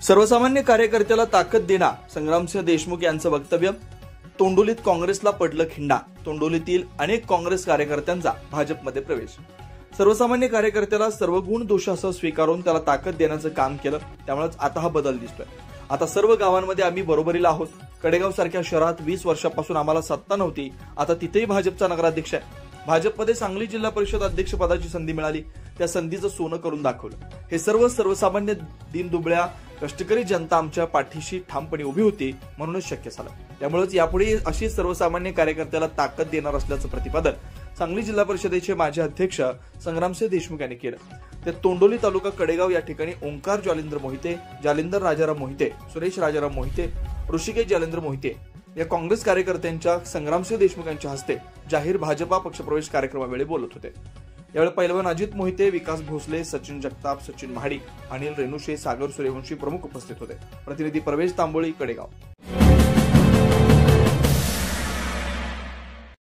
सर्वसामान्य कार्यकर्त्याला ताकद देणार, संग्रामसिंह देशमुख यांचं वक्तव्य. तोंडोलीत काँग्रेसला पडलं खिंडा. तोंडोलीतील अनेक काँग्रेस कार्यकर्त्यांचा भाजपमध्ये प्रवेश. सर्वसामान्य कार्यकर्त्याला सर्व गुण दोषासह स्वीकारून त्याला ताकद देण्याचं काम केलं, त्यामुळेच आता हा बदल दिसतोय. आता सर्व गावांमध्ये आम्ही बरोबरीला आहोत. कडेगाव सारख्या शहरात 20 वर्षापासून आम्हाला सत्ता नव्हती, आता तिथेही भाजपचा नगराध्यक्ष आहे. भाजपमध्ये सांगली जिल्हा परिषद अध्यक्ष पदाची संधी मिळाली, त्या संधीचं सोनं करून दाखवलं. हे सर्वसामान्य दीनदुबळ्या कष्टकरी जनता आमच्या पाठीशी ठामपणे उभी होती, म्हणूनच शक्य झालं. त्यामुळेच यापुढे अशी सर्वसामान्य कार्यकर्त्याला ताकद देणार असल्याचं प्रतिपादन सांगली जिल्हा परिषदेचे माजी अध्यक्ष संग्रामसिंह देशमुख यांनी केलं. ते तोंडोली तालुका कडेगाव या ठिकाणी ओंकार जालिंदर मोहिते, जालिंदर राजाराम मोहिते, सुरेश राजाराम मोहिते, ऋषिकेश जालिंदर मोहिते या काँग्रेस कार्यकर्त्यांच्या संग्रामसिंह देशमुख यांच्या हस्ते जाहीर भाजपा पक्षप्रवेश कार्यक्रमावेळी बोलत होते. यावेळी पैलवान अजित मोहिते, विकास भोसले, सचिन जगताप, सचिन महाडिक, अनिल रेणुशे, सागर सूर्यवंशी प्रमुख उपस्थित होते. प्रतिनिधी प्रवेश तांबोळी, कडेगाव.